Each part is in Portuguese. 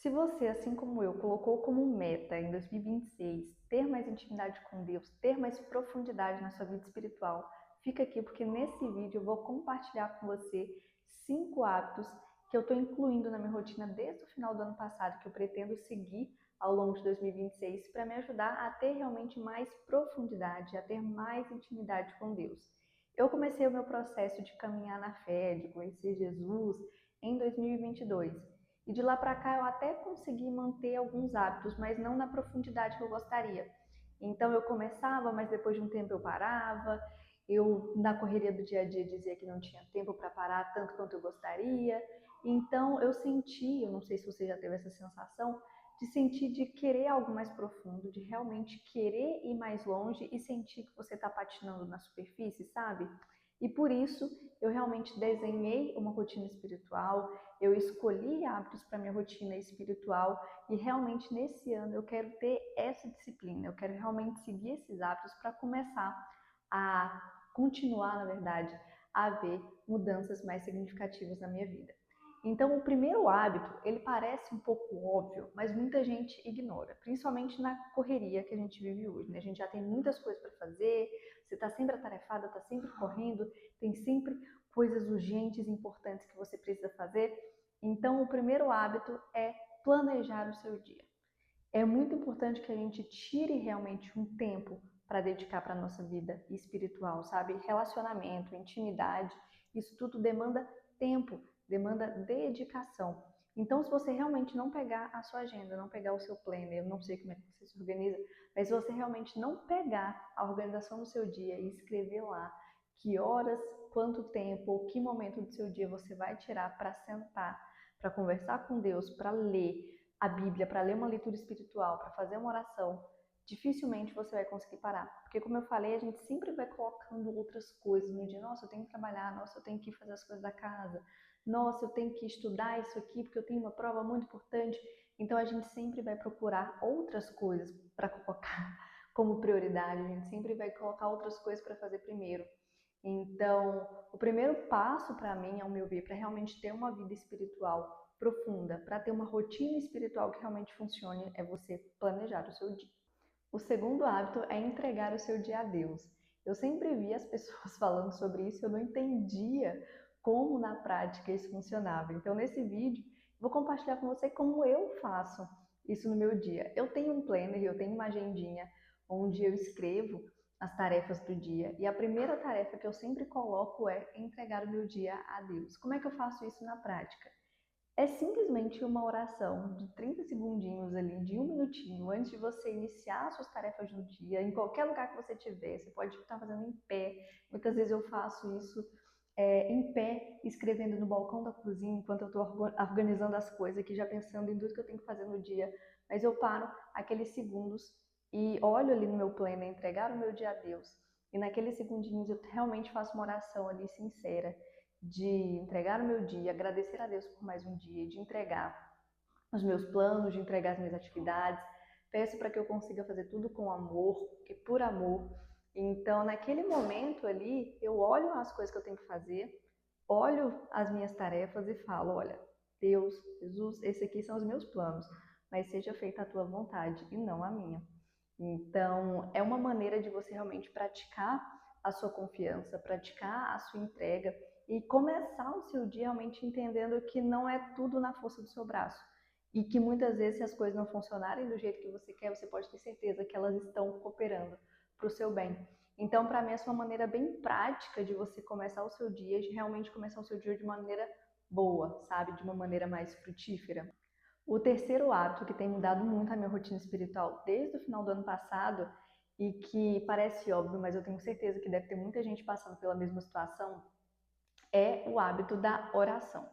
Se você, assim como eu, colocou como meta em 2026 ter mais intimidade com Deus, ter mais profundidade na sua vida espiritual, fica aqui porque nesse vídeo eu vou compartilhar com você 5 hábitos que eu estou incluindo na minha rotina desde o final do ano passado, que eu pretendo seguir ao longo de 2026 para me ajudar a ter realmente mais profundidade, a ter mais intimidade com Deus. Eu comecei o meu processo de caminhar na fé, de conhecer Jesus em 2022. E de lá para cá eu até consegui manter alguns hábitos, mas não na profundidade que eu gostaria. Então eu começava, mas depois de um tempo eu parava. Eu, na correria do dia a dia, dizia que não tinha tempo para parar tanto quanto eu gostaria. Então eu senti, eu não sei se você já teve essa sensação, de sentir de querer algo mais profundo, de realmente querer ir mais longe e sentir que você está patinando na superfície, sabe? E por isso eu realmente desenhei uma rotina espiritual, eu escolhi hábitos para minha rotina espiritual e realmente nesse ano eu quero ter essa disciplina, eu quero realmente seguir esses hábitos para começar a continuar, na verdade, a ver mudanças mais significativas na minha vida. Então, o primeiro hábito, ele parece um pouco óbvio, mas muita gente ignora, principalmente na correria que a gente vive hoje, né? A gente já tem muitas coisas para fazer, você está sempre atarefada, está sempre correndo, tem sempre coisas urgentes, importantes que você precisa fazer. Então, o primeiro hábito é planejar o seu dia. É muito importante que a gente tire realmente um tempo para dedicar para a nossa vida espiritual, sabe? Relacionamento, intimidade, isso tudo demanda tempo, demanda dedicação. Então, se você realmente não pegar a sua agenda, não pegar o seu planner, eu não sei como é que você se organiza, mas se você realmente não pegar a organização do seu dia e escrever lá que horas, quanto tempo, ou que momento do seu dia você vai tirar para sentar, para conversar com Deus, para ler a Bíblia, para ler uma leitura espiritual, para fazer uma oração, dificilmente você vai conseguir parar. Porque, como eu falei, a gente sempre vai colocando outras coisas no dia. Nossa, eu tenho que trabalhar, nossa, eu tenho que fazer as coisas da casa, nossa, eu tenho que estudar isso aqui porque eu tenho uma prova muito importante. Então, a gente sempre vai procurar outras coisas para colocar como prioridade, a gente sempre vai colocar outras coisas para fazer primeiro. Então, o primeiro passo para mim, ao meu ver, para realmente ter uma vida espiritual profunda, para ter uma rotina espiritual que realmente funcione, é você planejar o seu dia. O segundo hábito é entregar o seu dia a Deus. Eu sempre vi as pessoas falando sobre isso, eu não entendia como na prática isso funcionava. Então, nesse vídeo, vou compartilhar com você como eu faço isso no meu dia. Eu tenho um planner, eu tenho uma agendinha onde eu escrevo as tarefas do dia. E a primeira tarefa que eu sempre coloco é entregar o meu dia a Deus. Como é que eu faço isso na prática? É simplesmente uma oração de 30 segundinhos ali, de um minutinho, antes de você iniciar as suas tarefas do dia, em qualquer lugar que você estiver. Você pode estar fazendo em pé. Muitas vezes eu faço isso em pé, escrevendo no balcão da cozinha, enquanto eu estou organizando as coisas aqui, já pensando em tudo que eu tenho que fazer no dia. Mas eu paro aqueles segundos e olho ali no meu planner, entregar o meu dia a Deus. E naqueles segundinhos eu realmente faço uma oração ali sincera de entregar o meu dia, agradecer a Deus por mais um dia, de entregar os meus planos, de entregar as minhas atividades. Peço para que eu consiga fazer tudo com amor e por amor. Então, naquele momento ali, eu olho as coisas que eu tenho que fazer, olho as minhas tarefas e falo: olha, Deus, Jesus, esses aqui são os meus planos, mas seja feita a tua vontade e não a minha. Então, é uma maneira de você realmente praticar a sua confiança, praticar a sua entrega e começar o seu dia realmente entendendo que não é tudo na força do seu braço. E que muitas vezes, se as coisas não funcionarem do jeito que você quer, você pode ter certeza que elas estão cooperando para o seu bem. Então, para mim, essa é uma maneira bem prática de você começar o seu dia, de realmente começar o seu dia de maneira boa, sabe? De uma maneira mais frutífera. O terceiro hábito que tem mudado muito a minha rotina espiritual desde o final do ano passado e que parece óbvio, mas eu tenho certeza que deve ter muita gente passando pela mesma situação, é o hábito da oração.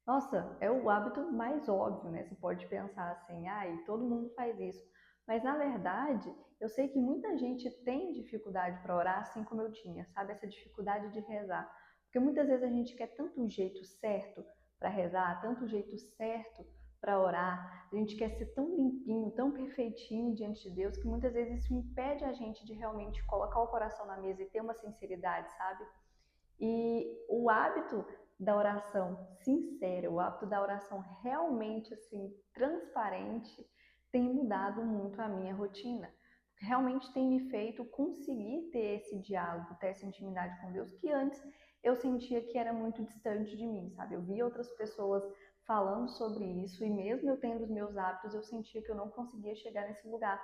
Nossa, é o hábito mais óbvio, né? Você pode pensar assim, ai, todo mundo faz isso. Mas na verdade, eu sei que muita gente tem dificuldade para orar, assim como eu tinha, sabe? Essa dificuldade de rezar. Porque muitas vezes a gente quer tanto o jeito certo para rezar, tanto o jeito certo para orar, a gente quer ser tão limpinho, tão perfeitinho diante de Deus, que muitas vezes isso impede a gente de realmente colocar o coração na mesa e ter uma sinceridade, sabe? E o hábito da oração sincera, o hábito da oração realmente assim transparente tem mudado muito a minha rotina. Realmente tem me feito conseguir ter esse diálogo, ter essa intimidade com Deus que antes eu sentia que era muito distante de mim, sabe? Eu via outras pessoas falando sobre isso e mesmo eu tendo os meus hábitos, eu sentia que eu não conseguia chegar nesse lugar.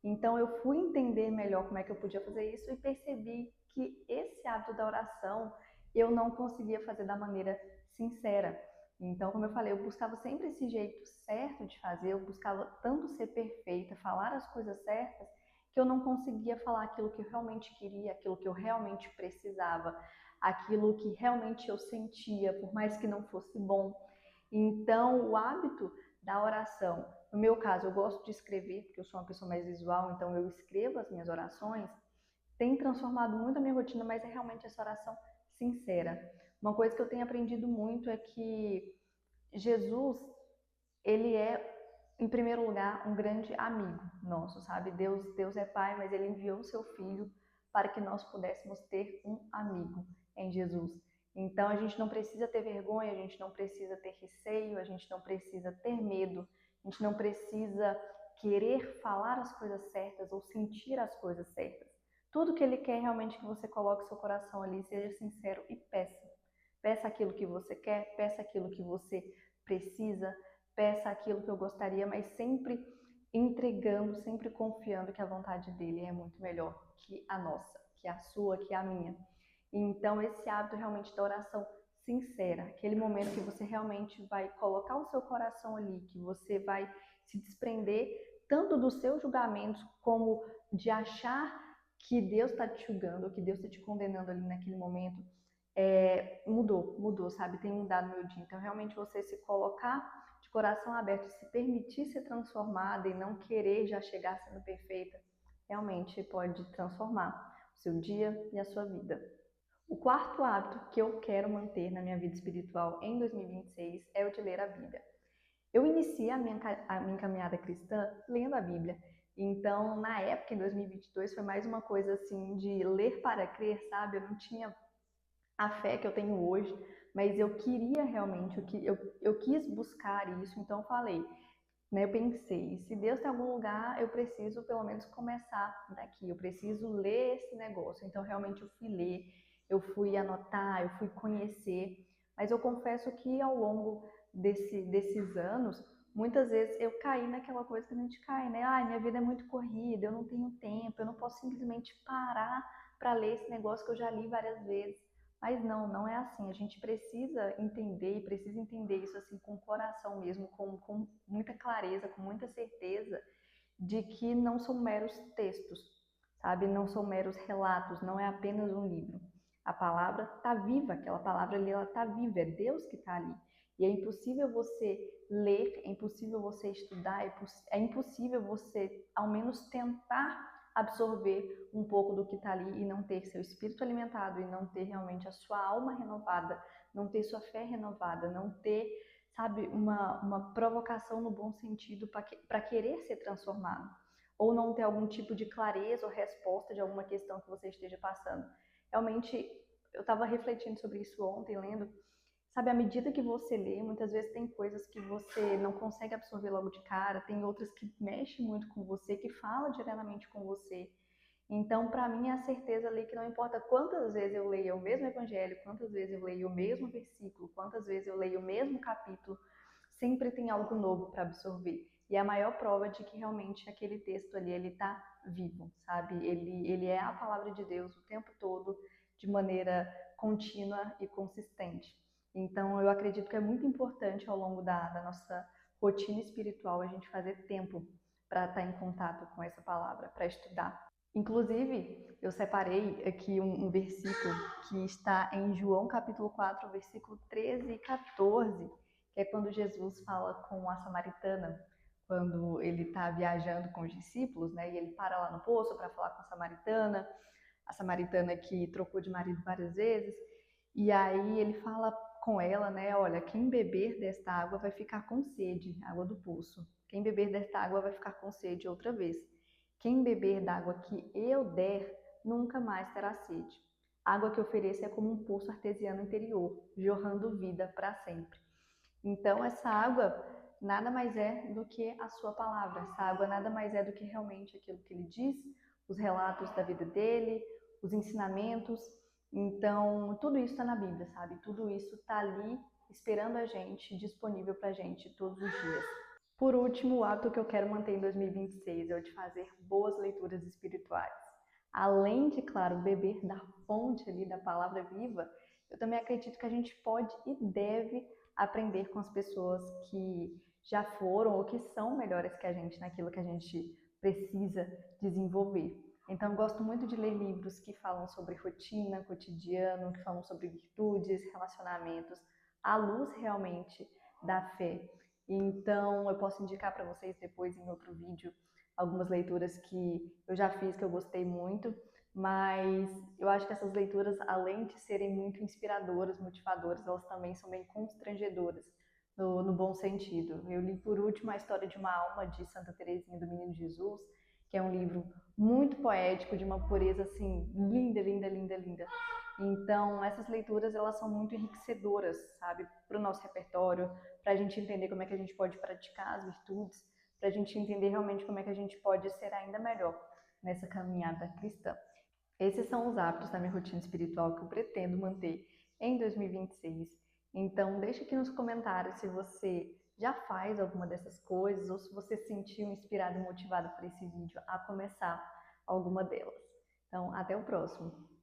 Então eu fui entender melhor como é que eu podia fazer isso e percebi que esse hábito da oração eu não conseguia fazer da maneira sincera. Então, como eu falei, eu buscava sempre esse jeito certo de fazer, eu buscava tanto ser perfeita, falar as coisas certas, que eu não conseguia falar aquilo que eu realmente queria, aquilo que eu realmente precisava, aquilo que realmente eu sentia, por mais que não fosse bom. Então, o hábito da oração, no meu caso, eu gosto de escrever, porque eu sou uma pessoa mais visual, então eu escrevo as minhas orações, tem transformado muito a minha rotina, mas é realmente essa oração sincera. Uma coisa que eu tenho aprendido muito é que Jesus, ele é, em primeiro lugar, um grande amigo nosso, sabe? Deus é Pai, mas ele enviou o seu Filho para que nós pudéssemos ter um amigo em Jesus. Então a gente não precisa ter vergonha, a gente não precisa ter receio, a gente não precisa ter medo, a gente não precisa querer falar as coisas certas ou sentir as coisas certas. Tudo que ele quer realmente que você coloque seu coração ali, seja sincero e peça. Peça aquilo que você quer, peça aquilo que você precisa, peça aquilo que eu gostaria, mas sempre entregando, sempre confiando que a vontade dele é muito melhor que a nossa, que a sua, que a minha. Então, esse hábito realmente da oração sincera, aquele momento que você realmente vai colocar o seu coração ali, que você vai se desprender tanto dos seus julgamentos como de achar que Deus está te julgando, ou que Deus está te condenando ali naquele momento, mudou, sabe? Tem mudado meu dia. Então, realmente você se colocar de coração aberto, se permitir ser transformada e não querer já chegar sendo perfeita, realmente pode transformar o seu dia e a sua vida. O quarto hábito que eu quero manter na minha vida espiritual em 2026 é o de ler a Bíblia. Eu iniciei a minha caminhada cristã lendo a Bíblia. Então, na época, em 2022, foi mais uma coisa assim de ler para crer, sabe? Eu não tinha a fé que eu tenho hoje, mas eu queria realmente, eu quis buscar isso, então eu falei, né, eu pensei, se Deus tem algum lugar, eu preciso pelo menos começar daqui, eu preciso ler esse negócio. Então realmente eu fui ler, eu fui anotar, eu fui conhecer, mas eu confesso que ao longo desses anos, muitas vezes eu caí naquela coisa que a gente cai, né? Ah, minha vida é muito corrida, eu não tenho tempo, eu não posso simplesmente parar para ler esse negócio que eu já li várias vezes. Mas não, não é assim. A gente precisa entender e precisa entender isso assim com o coração mesmo, com muita clareza, com muita certeza de que não são meros textos, sabe? Não são meros relatos, não é apenas um livro. A palavra está viva, aquela palavra ali, ela está viva, é Deus que está ali. E é impossível você ler, é impossível você estudar, é impossível você, ao menos, tentar absorver um pouco do que está ali e não ter seu espírito alimentado e não ter realmente a sua alma renovada, não ter sua fé renovada, não ter, sabe, uma provocação no bom sentido para querer ser transformado, ou não ter algum tipo de clareza ou resposta de alguma questão que você esteja passando. Realmente, eu estava refletindo sobre isso ontem, lendo, sabe, à medida que você lê, muitas vezes tem coisas que você não consegue absorver logo de cara, tem outras que mexem muito com você, que falam diretamente com você. Então, para mim, é a certeza ali que não importa quantas vezes eu leia o mesmo evangelho, quantas vezes eu leio o mesmo versículo, quantas vezes eu leio o mesmo capítulo, sempre tem algo novo para absorver. E é a maior prova de que realmente aquele texto ali, ele está vivo, sabe? Ele é a palavra de Deus o tempo todo, de maneira contínua e consistente. Então, eu acredito que é muito importante ao longo da nossa rotina espiritual a gente fazer tempo para estar em contato com essa palavra, para estudar. Inclusive, eu separei aqui um versículo que está em João capítulo 4, versículo 13 e 14, que é quando Jesus fala com a samaritana, quando ele está viajando com os discípulos, né? E ele para lá no poço para falar com a samaritana que trocou de marido várias vezes, e aí ele fala com ela, né? Olha, quem beber desta água vai ficar com sede, água do poço. Quem beber desta água vai ficar com sede outra vez. Quem beber da água que eu der, nunca mais terá sede. A água que eu ofereço é como um poço artesiano interior, jorrando vida para sempre. Então, essa água nada mais é do que a sua palavra. Essa água nada mais é do que realmente aquilo que ele diz, os relatos da vida dele, os ensinamentos. Então, tudo isso está na Bíblia, sabe? Tudo isso está ali esperando a gente, disponível para a gente todos os dias. Por último, o hábito que eu quero manter em 2026 é o de fazer boas leituras espirituais. Além de, claro, beber da fonte ali da palavra viva, eu também acredito que a gente pode e deve aprender com as pessoas que já foram ou que são melhores que a gente naquilo que a gente precisa desenvolver. Então, eu gosto muito de ler livros que falam sobre rotina, cotidiano, que falam sobre virtudes, relacionamentos, à luz realmente da fé. Então, eu posso indicar para vocês depois em outro vídeo algumas leituras que eu já fiz, que eu gostei muito, mas eu acho que essas leituras, além de serem muito inspiradoras, motivadoras, elas também são bem constrangedoras, no bom sentido. Eu li por último A História de uma Alma, de Santa Teresinha do Menino Jesus, que é um livro muito poético, de uma pureza assim, linda, linda, linda, linda. Então, essas leituras, elas são muito enriquecedoras, sabe, para o nosso repertório, para a gente entender como é que a gente pode praticar as virtudes, para a gente entender realmente como é que a gente pode ser ainda melhor nessa caminhada cristã. Esses são os hábitos da minha rotina espiritual que eu pretendo manter em 2026. Então, deixa aqui nos comentários se você já faz alguma dessas coisas ou se você se sentiu inspirado e motivado por esse vídeo a começar alguma delas. Então, até o próximo!